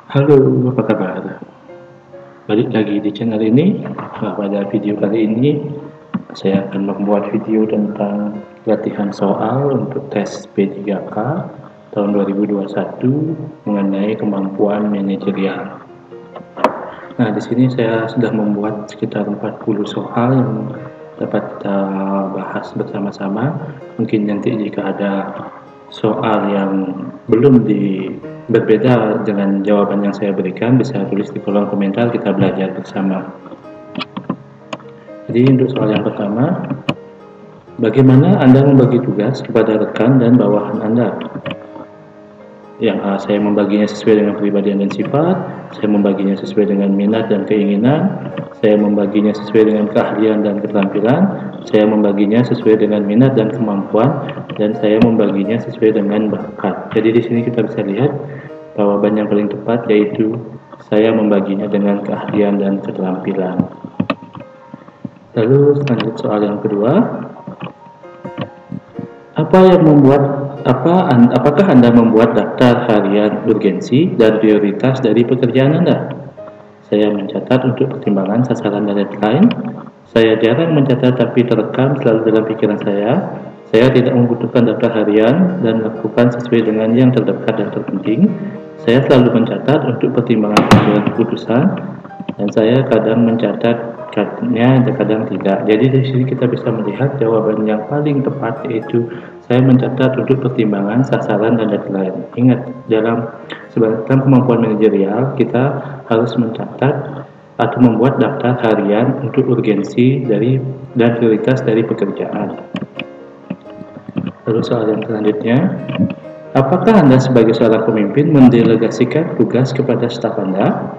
Halo, apa kabar? Balik lagi di channel ini. Pada video kali ini saya akan membuat video tentang latihan soal untuk tes P3K tahun 2021 mengenai kemampuan manajerial. Nah, di sini saya sudah membuat sekitar 40 soal yang dapat kita bahas bersama-sama. Mungkin nanti jika ada soal yang belum berbeda dengan jawaban yang saya berikan, bisa tulis di kolom komentar, kita belajar bersama. Jadi untuk soal yang pertama, bagaimana Anda membagi tugas kepada rekan dan bawahan Anda? Yang A, saya membaginya sesuai dengan kepribadian dan sifat, saya membaginya sesuai dengan minat dan keinginan, saya membaginya sesuai dengan keahlian dan keterampilan, saya membaginya sesuai dengan minat dan kemampuan, dan saya membaginya sesuai dengan bakat. Jadi di sini kita bisa lihat jawaban yang paling tepat yaitu saya membaginya dengan keahlian dan keterampilan. Lalu lanjut soal yang kedua. Apakah Anda membuat daftar harian urgensi dan prioritas dari pekerjaan Anda? Saya mencatat untuk pertimbangan sasaran dan deadline. Saya jarang mencatat tapi terekam selalu dalam pikiran saya. Saya tidak membutuhkan daftar harian dan lakukan sesuai dengan yang terdekat dan terpenting. Saya selalu mencatat untuk pertimbangan pengambilan keputusan, dan saya kadang mencatatnya, kadang tidak. Jadi di sini kita bisa melihat jawaban yang paling tepat yaitu saya mencatat untuk pertimbangan sasaran dan deadline. Ingat, dalam kemampuan manajerial kita harus mencatat atau membuat daftar harian untuk urgensi dan prioritas dari pekerjaan. Lalu soal yang selanjutnya, apakah Anda sebagai seorang pemimpin mendelegasikan tugas kepada staf Anda?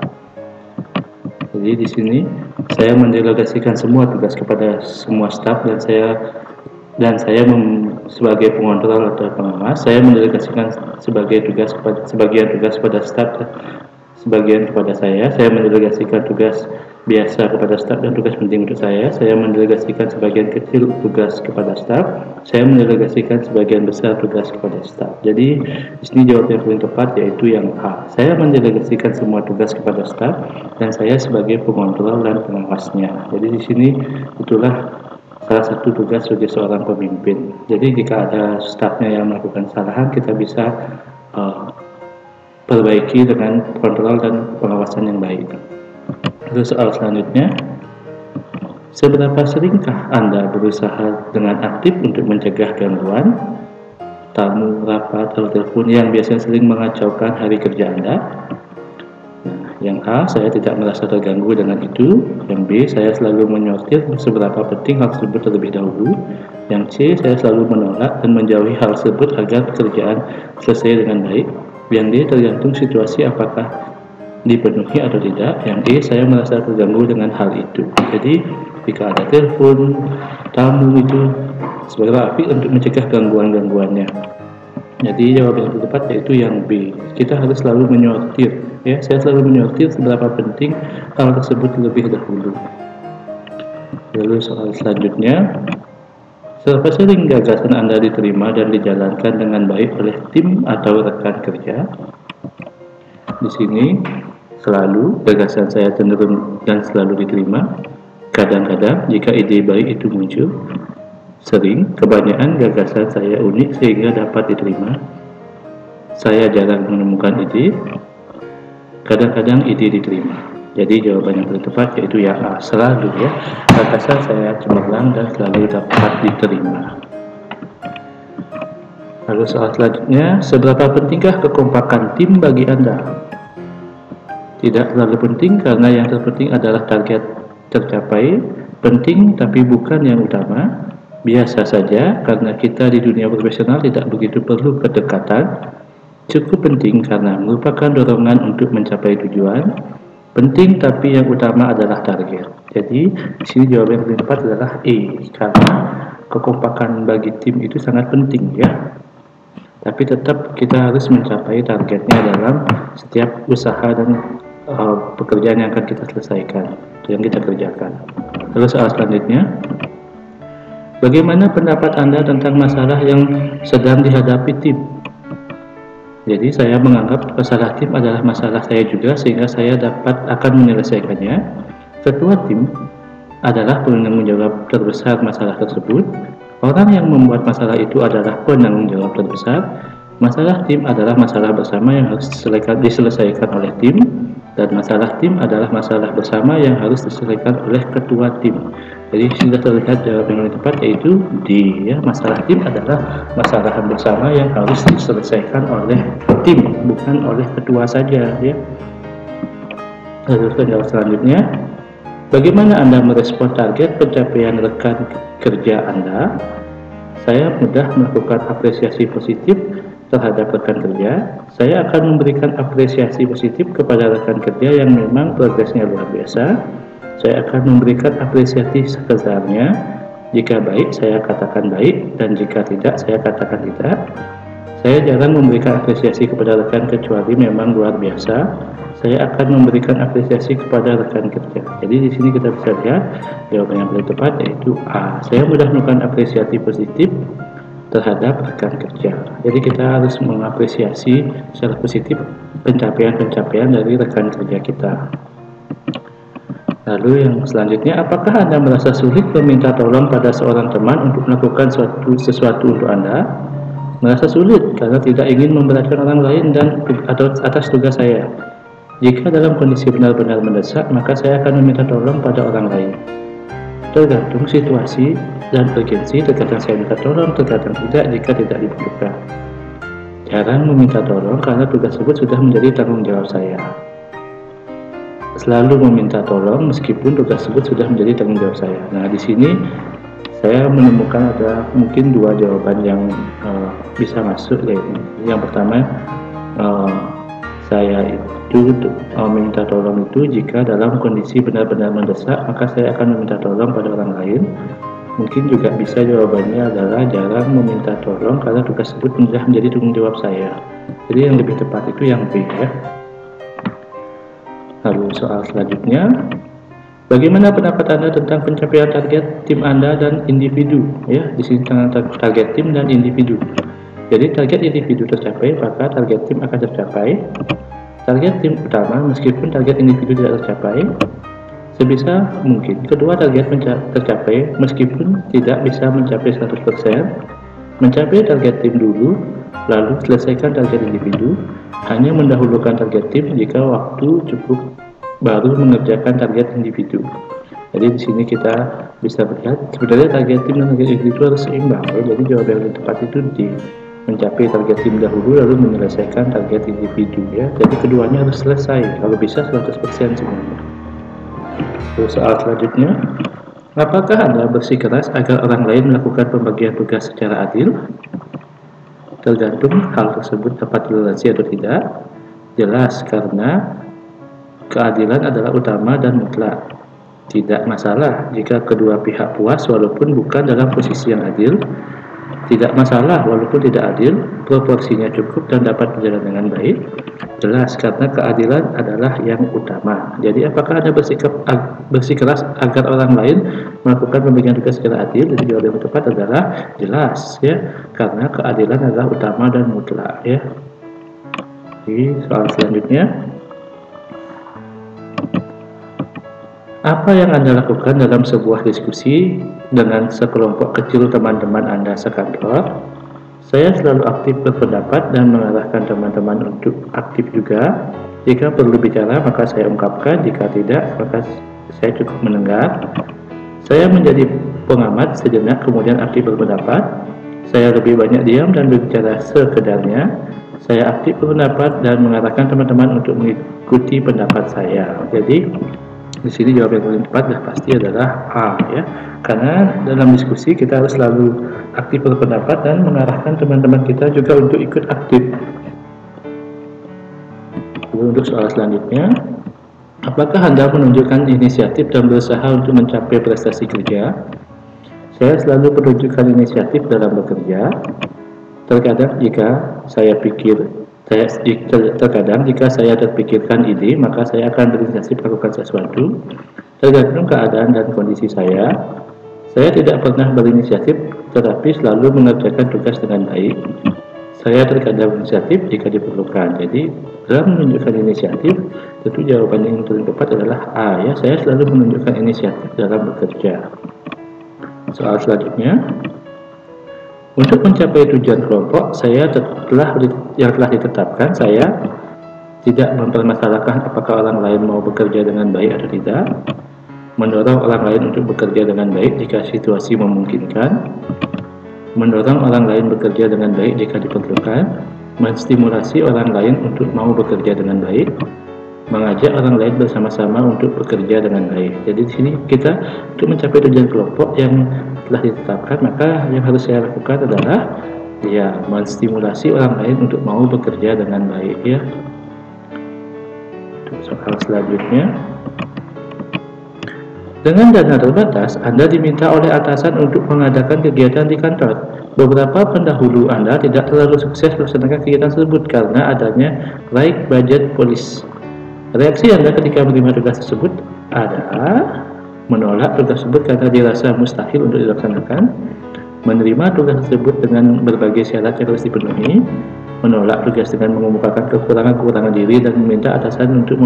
Jadi di sini saya mendelegasikan semua tugas kepada semua staf, dan saya sebagai pengontrol atau pengawas, saya mendelegasikan sebagian tugas kepada staf, sebagian kepada saya mendelegasikan tugas biasa kepada staf dan tugas penting untuk saya mendelegasikan sebagian kecil tugas kepada staf, saya mendelegasikan sebagian besar tugas kepada staf. Jadi di sini jawaban yang paling tepat yaitu yang A. Saya mendelegasikan semua tugas kepada staf dan saya sebagai pengontrol dan pengawasnya. Jadi di sini itulah salah satu tugas sebagai seorang pemimpin. Jadi jika ada stafnya yang melakukan kesalahan, kita bisa perbaiki dengan kontrol dan pengawasan yang baik. Lalu soal selanjutnya, seberapa seringkah Anda berusaha dengan aktif untuk mencegah gangguan, tamu, rapat, atau telepon yang biasanya sering mengacaukan hari kerja Anda? Nah, yang A, saya tidak merasa terganggu dengan itu. Yang B, saya selalu menyortir seberapa penting hal tersebut terlebih dahulu. Yang C, saya selalu menolak dan menjauhi hal tersebut agar pekerjaan selesai dengan baik. Yang D, tergantung situasi apakah dipenuhi atau tidak. Yang E, saya merasa terganggu dengan hal itu. Jadi jika ada telepon, tamu itu sebagai api untuk mencegah gangguan-gangguannya. Jadi jawaban yang tepat yaitu yang B. Kita harus selalu menyortir. Ya, saya selalu menyortir seberapa penting hal tersebut terlebih dahulu. Lalu soal selanjutnya, seberapa sering gagasan Anda diterima dan dijalankan dengan baik oleh tim atau rekan kerja? Di sini selalu gagasan saya cenderung dan selalu diterima. Kadang-kadang jika ide baik itu muncul, sering kebanyakan gagasan saya unik sehingga dapat diterima. Saya jarang menemukan ide. Kadang-kadang ide diterima. Jadi jawaban yang paling tepat yaitu yang A, selalu ya. Gagasan saya cemerlang dan selalu dapat diterima. Lalu soal selanjutnya, seberapa pentingkah kekompakan tim bagi Anda? Tidak terlalu penting karena yang terpenting adalah target tercapai. Penting tapi bukan yang utama. Biasa saja karena kita di dunia profesional tidak begitu perlu kedekatan. Cukup penting karena merupakan dorongan untuk mencapai tujuan. Penting tapi yang utama adalah target. Jadi di sini jawaban yang paling tepat adalah E, karena kekompakan bagi tim itu sangat penting ya. Tapi tetap kita harus mencapai targetnya dalam setiap usaha dan pekerjaan yang akan kita selesaikan, yang kita kerjakan. Lalu soal selanjutnya, bagaimana pendapat Anda tentang masalah yang sedang dihadapi tim? Jadi saya menganggap masalah tim adalah masalah saya juga, sehingga saya akan menyelesaikannya. Ketua tim adalah penanggung jawab terbesar masalah tersebut. Orang yang membuat masalah itu adalah penanggung jawab terbesar. Masalah tim adalah masalah bersama yang harus diselesaikan oleh tim, dan masalah tim adalah masalah bersama yang harus diselesaikan oleh ketua tim. Jadi sudah terlihat jawab yang lebih tepat, yaitu D, ya. Masalah tim adalah masalah bersama yang harus diselesaikan oleh tim, bukan oleh ketua saja, ya. Lalu jawab selanjutnya, bagaimana Anda merespon target pencapaian rekan kerja Anda? Saya mudah melakukan apresiasi positif terhadap rekan kerja. Saya akan memberikan apresiasi positif kepada rekan kerja yang memang progresnya luar biasa. Saya akan memberikan apresiasi sekedarnya. Jika baik, saya katakan baik, dan jika tidak, saya katakan tidak. Saya jarang memberikan apresiasi kepada rekan kecuali memang luar biasa. Saya akan memberikan apresiasi kepada rekan kerja. Jadi di sini kita bisa lihat jawaban yang paling tepat, yaitu A. Saya mudah melakukan apresiasi positif terhadap rekan kerja. Jadi kita harus mengapresiasi secara positif pencapaian-pencapaian dari rekan kerja kita. Lalu yang selanjutnya, apakah Anda merasa sulit meminta tolong pada seorang teman untuk melakukan sesuatu untuk Anda? Merasa sulit karena tidak ingin memberatkan orang lain atau atas tugas saya. Jika dalam kondisi benar-benar mendesak, maka saya akan meminta tolong pada orang lain. Tergantung situasi dan urgensi, terkadang saya minta tolong, terkadang tidak jika tidak dibutuhkan. Jarang meminta tolong karena tugas tersebut sudah menjadi tanggung jawab saya. Selalu meminta tolong meskipun tugas tersebut sudah menjadi tanggung jawab saya. Nah, di sini saya menemukan ada mungkin dua jawaban yang bisa masuk. Yang pertama, saya itu meminta tolong itu jika dalam kondisi benar-benar mendesak, maka saya akan meminta tolong pada orang lain. Mungkin juga bisa jawabannya adalah jarang meminta tolong karena tugas tersebut sudah menjadi tanggung jawab saya. Jadi yang lebih tepat itu yang B, ya. Lalu soal selanjutnya, bagaimana pendapat Anda tentang pencapaian target tim Anda dan individu? Ya, di sini target tim dan individu. Jadi target individu tercapai, maka target tim akan tercapai. Target tim utama meskipun target individu tidak tercapai. Sebisa mungkin kedua target tercapai meskipun tidak bisa mencapai 100%. Mencapai target tim dulu, lalu selesaikan target individu. Hanya mendahulukan target tim jika waktu cukup, baru mengerjakan target individu. Jadi di sini kita bisa melihat sebenarnya target tim dan target individu harus seimbang, ya. Jadi jawaban yang tepat itu di mencapai target tim dahulu lalu menyelesaikan target individu, ya. Jadi keduanya harus selesai, kalau bisa 100% semuanya. Terus soal selanjutnya, apakah Anda bersikeras agar orang lain melakukan pembagian tugas secara adil? Tergantung hal tersebut dapat toleransi atau tidak. Jelas, karena keadilan adalah utama dan mutlak. Tidak masalah jika kedua pihak puas walaupun bukan dalam posisi yang adil. Tidak masalah walaupun tidak adil, proporsinya cukup dan dapat berjalan dengan baik. Jelas, karena keadilan adalah yang utama. Jadi apakah Anda bersikeras agar orang lain melakukan pembagian tugas secara adil? Jadi jawaban yang tepat adalah jelas, ya, karena keadilan adalah utama dan mutlak, ya. Jadi soal selanjutnya, apa yang Anda lakukan dalam sebuah diskusi dengan sekelompok kecil teman-teman Anda sekantor? Saya selalu aktif berpendapat dan mengarahkan teman-teman untuk aktif juga. Jika perlu bicara, maka saya ungkapkan. Jika tidak, maka saya cukup mendengar. Saya menjadi pengamat sejenak, kemudian aktif berpendapat. Saya lebih banyak diam dan berbicara sekedarnya. Saya aktif berpendapat dan mengarahkan teman-teman untuk mengikuti pendapat saya. Jadi di sini jawaban yang paling tepat pasti adalah A, ya. Karena dalam diskusi kita harus selalu aktif berpendapat dan mengarahkan teman-teman kita juga untuk ikut aktif. Untuk soal selanjutnya, apakah Anda menunjukkan inisiatif dan berusaha untuk mencapai prestasi kerja? Saya selalu menunjukkan inisiatif dalam bekerja. Terkadang jika saya terpikirkan ide, maka saya akan berinisiatif melakukan sesuatu. Tergantung keadaan dan kondisi saya. Saya tidak pernah berinisiatif, tetapi selalu mengerjakan tugas dengan baik. Saya terkadang inisiatif jika diperlukan. Jadi dalam menunjukkan inisiatif, tentu jawaban yang paling tepat adalah A ya. Saya selalu menunjukkan inisiatif dalam bekerja. Soal selanjutnya, untuk mencapai tujuan kelompok, yang telah ditetapkan, saya tidak mempermasalahkan apakah orang lain mau bekerja dengan baik atau tidak, mendorong orang lain untuk bekerja dengan baik jika situasi memungkinkan, mendorong orang lain bekerja dengan baik jika diperlukan, menstimulasi orang lain untuk mau bekerja dengan baik, mengajak orang lain bersama-sama untuk bekerja dengan baik. Jadi di sini kita untuk mencapai tujuan kelompok yang telah ditetapkan, maka yang harus saya lakukan adalah ya menstimulasi orang lain untuk mau bekerja dengan baik ya. Soal selanjutnya, dengan dana terbatas, Anda diminta oleh atasan untuk mengadakan kegiatan di kantor. Beberapa pendahulu Anda tidak terlalu sukses melaksanakan kegiatan tersebut karena adanya tight budget policy. Reaksi Anda ketika menerima tugas tersebut adalah menolak tugas tersebut karena dirasa mustahil untuk dilaksanakan, menerima tugas tersebut dengan berbagai syarat yang harus dipenuhi, menolak tugas dengan mengemukakan kekurangan-kekurangan diri dan meminta atasan untuk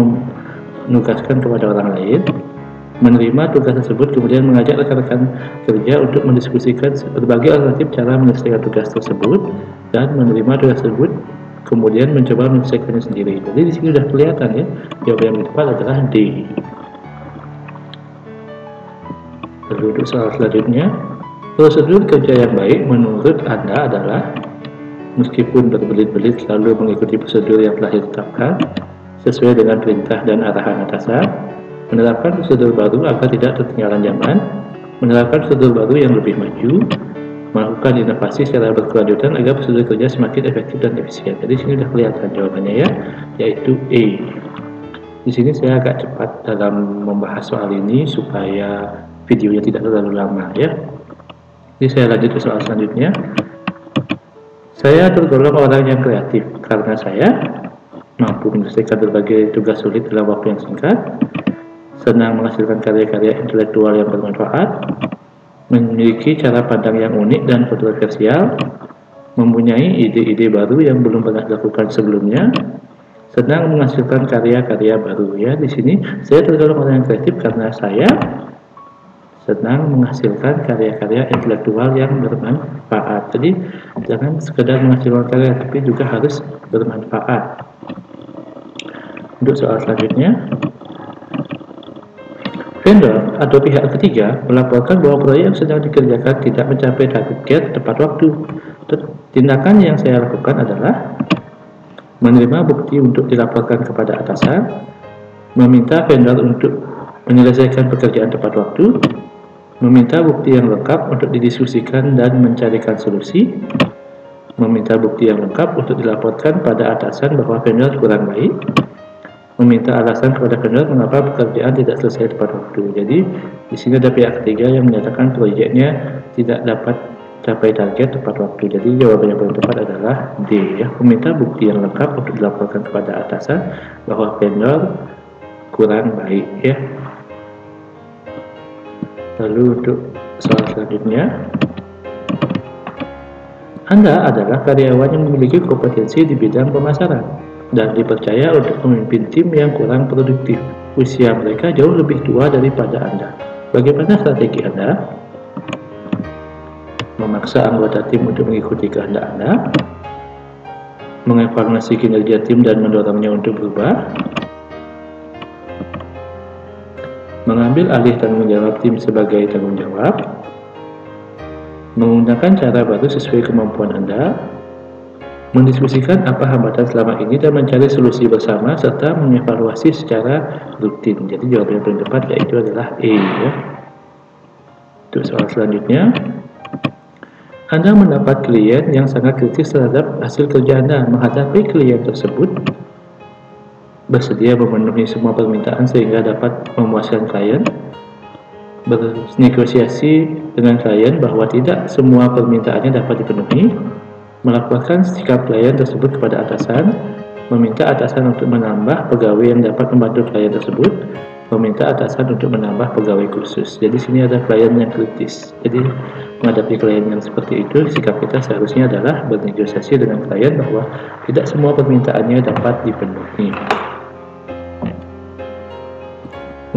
menugaskan kepada orang lain, menerima tugas tersebut kemudian mengajak rekan-rekan kerja untuk mendiskusikan berbagai alternatif cara menyelesaikan tugas tersebut, dan menerima tugas tersebut kemudian mencoba menyelesaikannya sendiri. Jadi di sini sudah kelihatan ya, jawaban yang tepat adalah D. Lalu untuk soal selanjutnya, prosedur kerja yang baik menurut Anda adalah meskipun berbelit-belit selalu mengikuti prosedur yang telah ditetapkan sesuai dengan perintah dan arahan atasan, menerapkan prosedur baru agar tidak ketinggalan zaman, menerapkan prosedur baru yang lebih maju, melakukan inovasi secara berkelanjutan agar prosedur kerja semakin efektif dan efisien. Jadi sini sudah kelihatan jawabannya ya, yaitu E. Di sini saya agak cepat dalam membahas soal ini supaya videonya tidak terlalu lama ya. Jadi saya lanjut ke soal selanjutnya. Saya tergolong orang yang kreatif karena saya mampu menyelesaikan berbagai tugas sulit dalam waktu yang singkat, senang menghasilkan karya-karya intelektual yang bermanfaat, memiliki cara pandang yang unik dan kontroversial, mempunyai ide-ide baru yang belum pernah dilakukan sebelumnya, senang menghasilkan karya-karya baru ya. Di sini saya tergolong orang yang kreatif karena saya senang menghasilkan karya-karya intelektual yang bermanfaat. Jadi jangan sekedar menghasilkan karya, tapi juga harus bermanfaat. Untuk soal selanjutnya, vendor atau pihak ketiga melaporkan bahwa proyek yang sedang dikerjakan tidak mencapai target tepat waktu. Tindakan yang saya lakukan adalah menerima bukti untuk dilaporkan kepada atasan, meminta vendor untuk menyelesaikan pekerjaan tepat waktu, meminta bukti yang lengkap untuk didiskusikan dan mencarikan solusi, meminta bukti yang lengkap untuk dilaporkan pada atasan bahwa vendor kurang baik, meminta alasan kepada vendor mengapa pekerjaan tidak selesai tepat waktu. Jadi di sini ada pihak ketiga yang menyatakan proyeknya tidak dapat capai target tepat waktu. Jadi jawaban yang paling tepat adalah D ya, meminta bukti yang lengkap untuk dilaporkan kepada atasan bahwa vendor kurang baik ya. Lalu untuk soal selanjutnya, Anda adalah karyawan yang memiliki kompetensi di bidang pemasaran dan dipercaya untuk memimpin tim yang kurang produktif. Usia mereka jauh lebih tua daripada Anda. Bagaimana strategi Anda? Memaksa anggota tim untuk mengikuti kehendak Anda, mengevaluasi kinerja tim dan mendorongnya untuk berubah, mengambil alih tanggung jawab tim sebagai tanggung jawab, menggunakan cara baru sesuai kemampuan Anda, mendiskusikan apa hambatan selama ini dan mencari solusi bersama, serta mengevaluasi secara rutin. Jadi jawaban yang paling tepat yaitu adalah E ya. Untuk soal selanjutnya, Anda mendapat klien yang sangat kritis terhadap hasil kerja Anda. Menghadapi klien tersebut, bersedia memenuhi semua permintaan sehingga dapat memuaskan klien, bernegosiasi dengan klien bahwa tidak semua permintaannya dapat dipenuhi, melaporkan sikap klien tersebut kepada atasan, meminta atasan untuk menambah pegawai yang dapat membantu klien tersebut, meminta atasan untuk menambah pegawai khusus. Jadi sini ada klien yang kritis. Jadi menghadapi klien yang seperti itu, sikap kita seharusnya adalah bernegosiasi dengan klien bahwa tidak semua permintaannya dapat dipenuhi.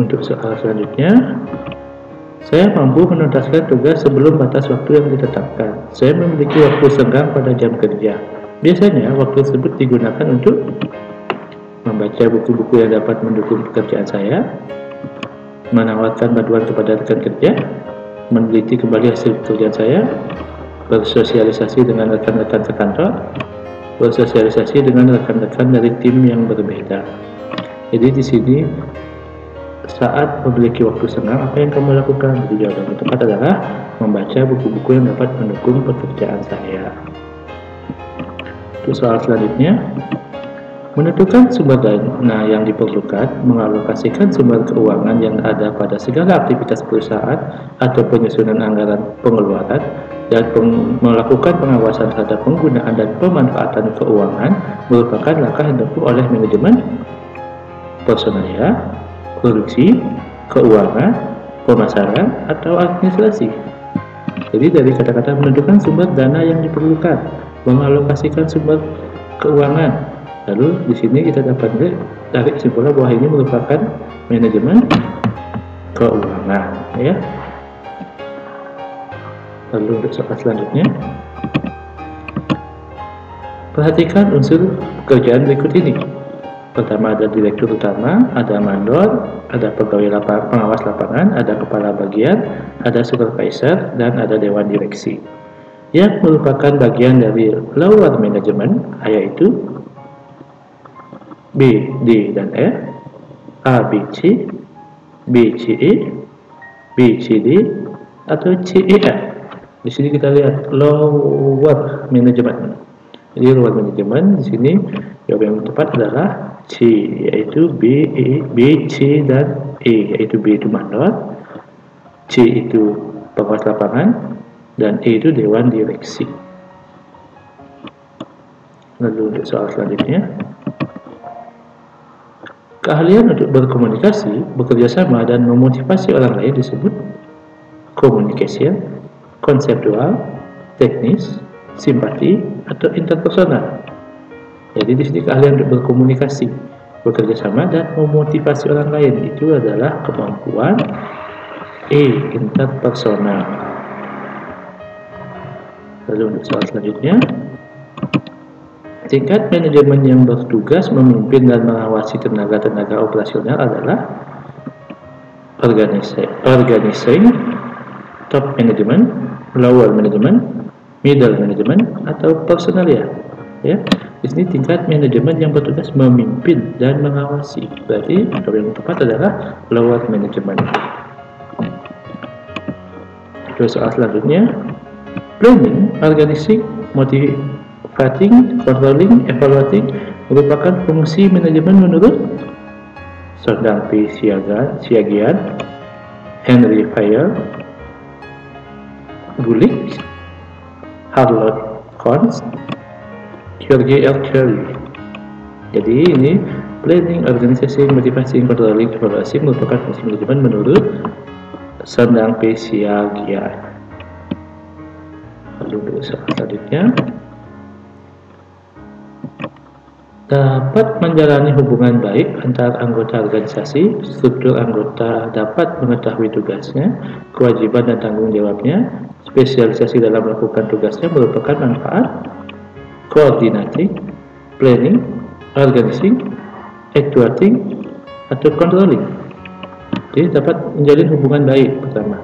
Untuk soal selanjutnya, saya mampu menuntaskan tugas sebelum batas waktu yang ditetapkan. Saya memiliki waktu senggang pada jam kerja. Biasanya, waktu tersebut digunakan untuk membaca buku-buku yang dapat mendukung pekerjaan saya, menawarkan bantuan kepada rekan kerja, meneliti kembali hasil pekerjaan saya, bersosialisasi dengan rekan-rekan sekantor, bersosialisasi dengan rekan-rekan dari tim yang berbeda. Jadi di sini saat memiliki waktu senggang, apa yang kamu lakukan? Jadi jawaban yang tepat adalah membaca buku-buku yang dapat mendukung pekerjaan saya. Untuk soal selanjutnya, menentukan sumber dana yang diperlukan, mengalokasikan sumber keuangan yang ada pada segala aktivitas perusahaan atau penyusunan anggaran pengeluaran, dan melakukan pengawasan terhadap penggunaan dan pemanfaatan keuangan merupakan langkah yang ditempuh oleh manajemen personalia, produksi, keuangan, pemasaran, atau administrasi. Jadi dari kata-kata menentukan sumber dana yang diperlukan, mengalokasikan sumber keuangan, lalu di sini kita dapat tarik kesimpulan bahwa ini merupakan manajemen keuangan, ya. Lalu untuk soal selanjutnya, perhatikan unsur pekerjaan berikut ini. Pertama ada direktur utama, ada mandor, ada pegawai pengawas lapangan, ada kepala bagian, ada supervisor, dan ada dewan direksi. Yang merupakan bagian dari lower management, yaitu B, D, dan F, A, B, C, B, C, E, B, C, D, atau C, E, F. Di sini kita lihat lower management. Jadi lower management di sini jawaban yang tepat adalah C, yaitu B, E, B, C, dan E, yaitu B itu mandor, C itu pengawas lapangan, dan E itu dewan direksi. Lalu untuk soal selanjutnya, keahlian untuk berkomunikasi, bekerjasama, dan memotivasi orang lain disebut communication, konseptual, teknis, simpati, atau interpersonal. Jadi di sini keahlian untuk berkomunikasi, bekerja sama, dan memotivasi orang lain itu adalah kemampuan interpersonal. Lalu untuk soal selanjutnya, tingkat manajemen yang bertugas memimpin dan mengawasi tenaga-tenaga operasional adalah organizing, top management, lower management, middle management, atau personalia. Ya, di sini tingkat manajemen yang bertugas memimpin dan mengawasi. Berarti yang tepat adalah lower management. Terus soal selanjutnya, planning, organizing, motivating, controlling, evaluating merupakan fungsi manajemen menurut Sondang P. Siagian, Henry Fayol, Gulick, Harlow Kohns, George L. Cherry. Jadi ini planning, organisasi, motivasi, controlling, evaluasi merupakan fungsi manajemen menurut Sondang P. Siagian. Lalu soal selanjutnya, dapat menjalani hubungan baik antar anggota organisasi. Struktur anggota dapat mengetahui tugasnya, kewajiban dan tanggung jawabnya. Spesialisasi dalam melakukan tugasnya merupakan manfaat coordinating, planning, organizing, actuating, atau controlling. Jadi dapat menjalin hubungan baik pertama.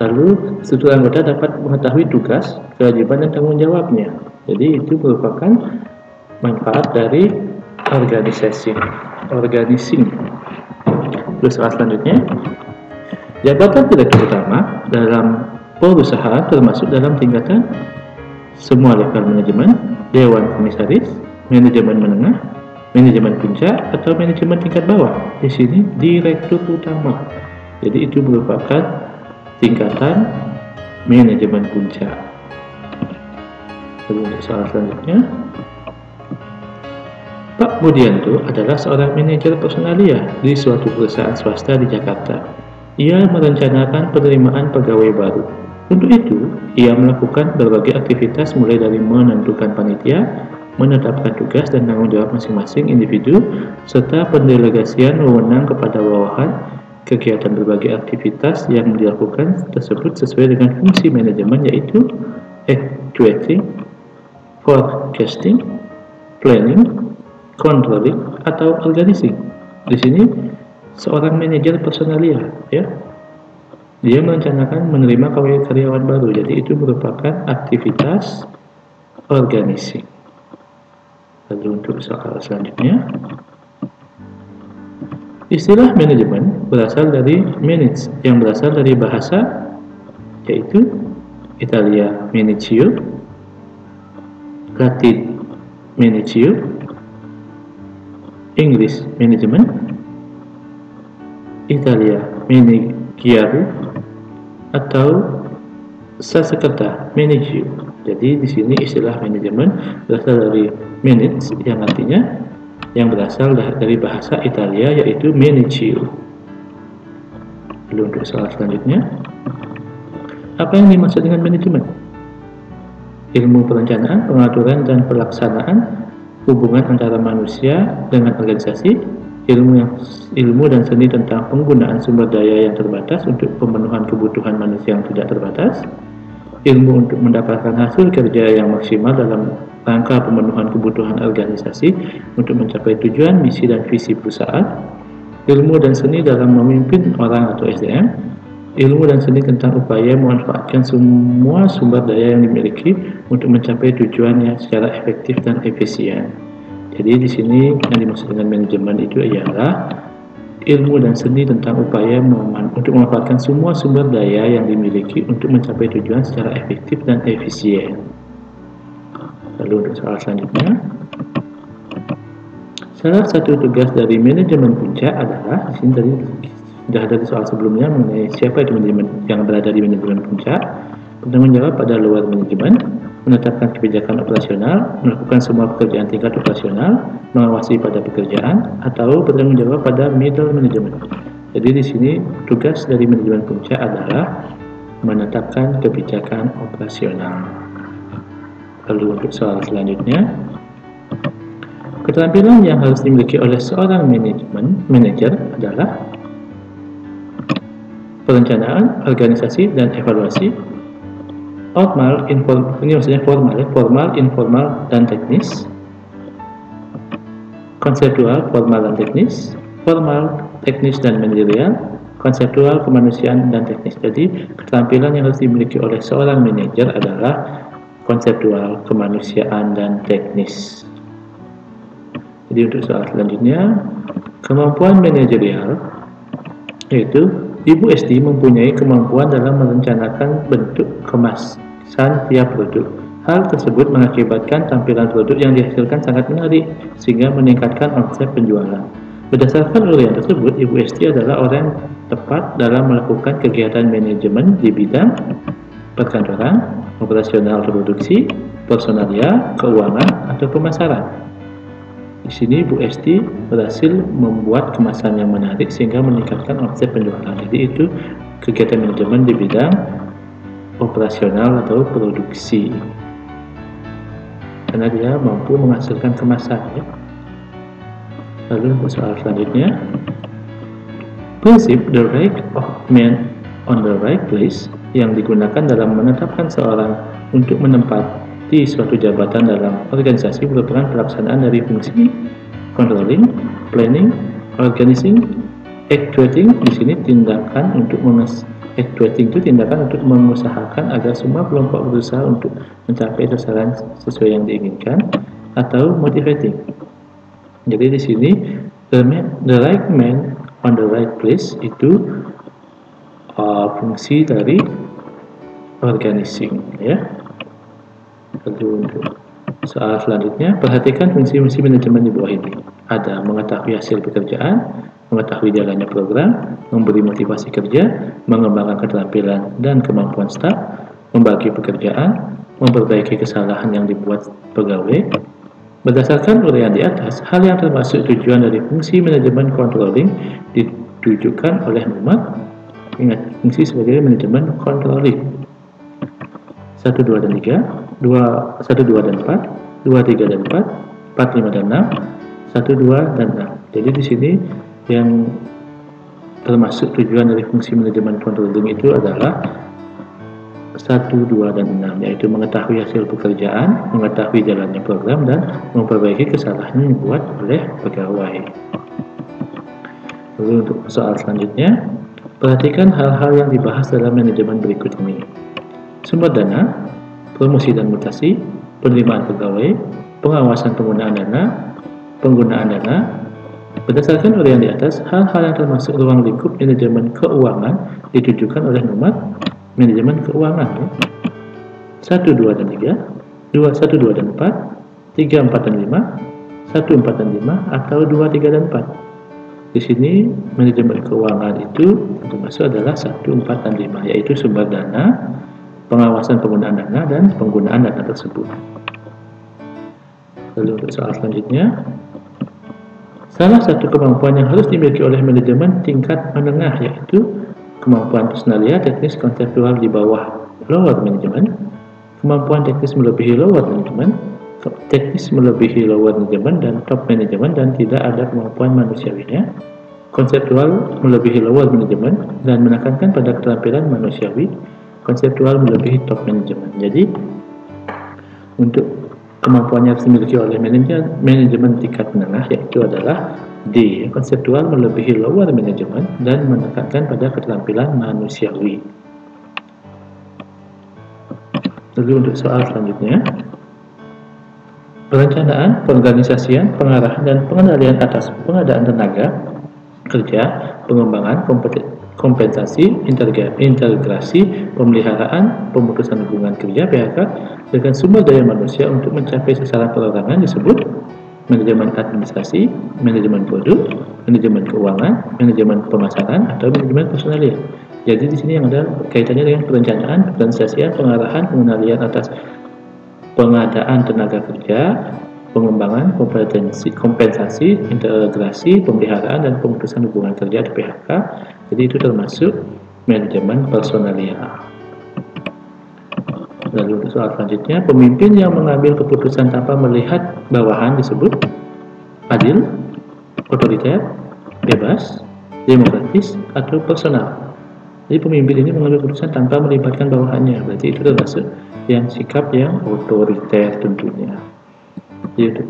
Lalu struktur anggota dapat mengetahui tugas, kewajiban, dan tanggung jawabnya. Jadi itu merupakan manfaat dari organizing. Terus soal selanjutnya, jabatan direktur utama dalam perusahaan termasuk dalam tingkatan semua level manajemen, dewan komisaris, manajemen menengah, manajemen puncak, atau manajemen tingkat bawah. Di sini direktur utama. Jadi itu merupakan tingkatan manajemen puncak. Lalu untuk soal selanjutnya, Pak Budianto adalah seorang manajer personalia di suatu perusahaan swasta di Jakarta. Ia merencanakan penerimaan pegawai baru. Untuk itu, ia melakukan berbagai aktivitas mulai dari menentukan panitia, menetapkan tugas dan tanggung jawab masing-masing individu, serta pendelegasian wewenang kepada bawahan. Kegiatan berbagai aktivitas yang dilakukan tersebut sesuai dengan fungsi manajemen, yaitu actuating, forecasting, planning, controlling, atau organizing. Di sini seorang manajer personalia, ya, dia merencanakan menerima karyawan baru, jadi itu merupakan aktivitas organizing. Lalu untuk soal selanjutnya, istilah manajemen berasal dari manage, yang berasal dari bahasa yaitu Italia managio, Latin managio, Inggris management, Italia managgiare, atau Sanskerta managio. Jadi di sini istilah manajemen berasal dari manage, yang artinya yang berasal dari bahasa Italia yaitu managio. Lalu untuk soal selanjutnya, apa yang dimaksud dengan manajemen? Ilmu perencanaan, pengaturan, dan pelaksanaan hubungan antara manusia dengan organisasi, ilmu dan seni tentang penggunaan sumber daya yang terbatas untuk pemenuhan kebutuhan manusia yang tidak terbatas, ilmu untuk mendapatkan hasil kerja yang maksimal dalam rangka pemenuhan kebutuhan organisasi untuk mencapai tujuan, misi, dan visi perusahaan, ilmu dan seni dalam memimpin orang atau SDM, ilmu dan seni tentang upaya memanfaatkan semua sumber daya yang dimiliki untuk mencapai tujuannya secara efektif dan efisien. Jadi di sini yang dimaksud dengan manajemen itu ialah ilmu dan seni tentang upaya untuk memanfaatkan semua sumber daya yang dimiliki untuk mencapai tujuan secara efektif dan efisien. Lalu untuk soal selanjutnya, salah satu tugas dari manajemen puncak adalah, di sini tadi sudah ada di soal sebelumnya mengenai siapa itu manajemen yang berada di manajemen puncak, bertanggung jawab pada lower manajemen, menetapkan kebijakan operasional, melakukan semua pekerjaan tingkat operasional, mengawasi pada pekerjaan, atau bertanggung jawab pada middle management. Jadi di sini tugas dari manajemen puncak adalah menetapkan kebijakan operasional. Lalu untuk soal selanjutnya, keterampilan yang harus dimiliki oleh seorang manajer adalah perencanaan, organisasi, dan evaluasi, formal, informal, dan teknis, konseptual, formal, dan teknis, formal, teknis, dan manajerial, konseptual, kemanusiaan, dan teknis. Jadi keterampilan yang harus dimiliki oleh seorang manajer adalah konseptual, kemanusiaan, dan teknis. Jadi untuk soal selanjutnya, kemampuan manajerial, yaitu Ibu SD mempunyai kemampuan dalam merencanakan bentuk kemasan tiap produk. Hal tersebut mengakibatkan tampilan produk yang dihasilkan sangat menarik, sehingga meningkatkan omset penjualan. Berdasarkan uraian tersebut, Ibu SD adalah orang yang tepat dalam melakukan kegiatan manajemen di bidang perkantoran, operasional produksi, personalia, keuangan, atau pemasaran. Di sini Bu Esti berhasil membuat kemasan yang menarik sehingga meningkatkan omset penjualan. Jadi itu kegiatan manajemen di bidang operasional atau produksi. Karena dia mampu menghasilkan kemasan, ya. Lalu soal selanjutnya, prinsip the right of man on the right place yang digunakan dalam menetapkan seorang untuk menempati suatu jabatan dalam organisasi merupakan pelaksanaan dari fungsi controlling, planning, organizing, actuating. Di sini tindakan untuk actuating itu tindakan untuk mengusahakan agar semua kelompok berusaha untuk mencapai sasaran sesuai yang diinginkan, atau motivating. Jadi di sini the right man on the right place itu fungsi dari organizing, ya. Lalu untuk soal selanjutnya, perhatikan fungsi-fungsi manajemen di bawah ini. Ada mengetahui hasil pekerjaan, mengetahui jalannya program, memberi motivasi kerja, mengembangkan keterampilan dan kemampuan staf, membagi pekerjaan, memperbaiki kesalahan yang dibuat pegawai. Berdasarkan uraian di atas, hal yang termasuk tujuan dari fungsi manajemen controlling ditujukan oleh nomor. Ingat, fungsi sebagai manajemen controlling. 1, 2, dan 3, 1, 2, dan 4, 2, 3, dan 4, 4, 5, dan 6, 1, 2, dan 6. Jadi di sini yang termasuk tujuan dari fungsi manajemen controlling itu adalah 1, 2, dan 6, yaitu mengetahui hasil pekerjaan, mengetahui jalannya program, dan memperbaiki kesalahan yang dibuat oleh pegawai. Lalu untuk soal selanjutnya, perhatikan hal-hal yang dibahas dalam manajemen berikut ini. Sumber dana, promosi dan mutasi, penerimaan pegawai, pengawasan penggunaan dana. Berdasarkan uraian di atas, hal-hal yang termasuk ruang lingkup manajemen keuangan ditujukan oleh nomor manajemen keuangan. 1, 2, dan 3, 1, 2, dan 4, 3, 4, dan 5, 1, 4, dan 5, atau 2, 3, dan 4. Di sini manajemen keuangan itu termasuk adalah 1, 4, dan 5, yaitu sumber dana, pengawasan penggunaan dana, dan penggunaan dana tersebut. Lalu untuk soal selanjutnya, salah satu kemampuan yang harus dimiliki oleh manajemen tingkat menengah yaitu kemampuan personalia teknis konseptual di bawah lower management, kemampuan teknis melebihi lower management, teknis melebihi lower management dan top management, dan tidak ada kemampuan manusiawinya, konseptual melebihi lower management, dan menekankan pada keterampilan manusiawi, konseptual melebihi top management. Jadi untuk kemampuannya harus dimiliki oleh manajemen tingkat menengah yaitu adalah D, konseptual melebihi lower management dan menekankan pada keterampilan manusiawi. Lalu untuk soal selanjutnya, perencanaan, pengorganisasian, pengarahan, dan pengendalian atas pengadaan tenaga kerja, pengembangan, kompensasi, integrasi, pemeliharaan, pemutusan hubungan kerja PHK dengan sumber daya manusia untuk mencapai sasaran perorangan disebut manajemen administrasi, manajemen produk, manajemen keuangan, manajemen pemasaran, atau manajemen personalia. Jadi di sini yang ada kaitannya dengan perencanaan, pengorganisasian, pengarahan, pengendalian atas pengadaan tenaga kerja, pengembangan, kompensasi, integrasi, pemeliharaan, dan pemutusan hubungan kerja atau PHK. Jadi itu termasuk manajemen personalia. Lalu untuk soal selanjutnya, pemimpin yang mengambil keputusan tanpa melihat bawahan disebut adil, otoriter, bebas, demokratis, atau personal. Jadi pemimpin ini mengambil keputusan tanpa melibatkan bawahannya, berarti itu termasuk yang sikap yang otoriter tentunya. Jadi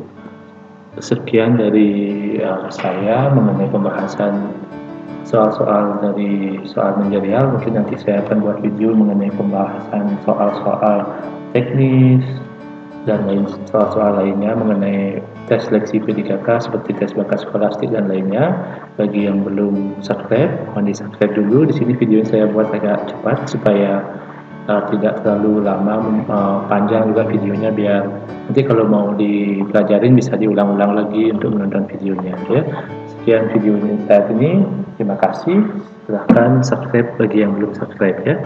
sekian dari saya mengenai pembahasan soal-soal dari soal manajerial. Mungkin nanti saya akan buat video mengenai pembahasan soal-soal teknis dan lain soal-soal lainnya mengenai tes seleksi P3K seperti tes bakat skolastik dan lainnya. Bagi yang belum subscribe, mohon di-subscribe dulu. Di sini video yang saya buat agak cepat supaya tidak terlalu lama, panjang juga videonya, biar nanti kalau mau dipelajarin bisa diulang-ulang lagi untuk menonton videonya ya. Sekian video saat ini, terima kasih. Silahkan subscribe bagi yang belum subscribe ya.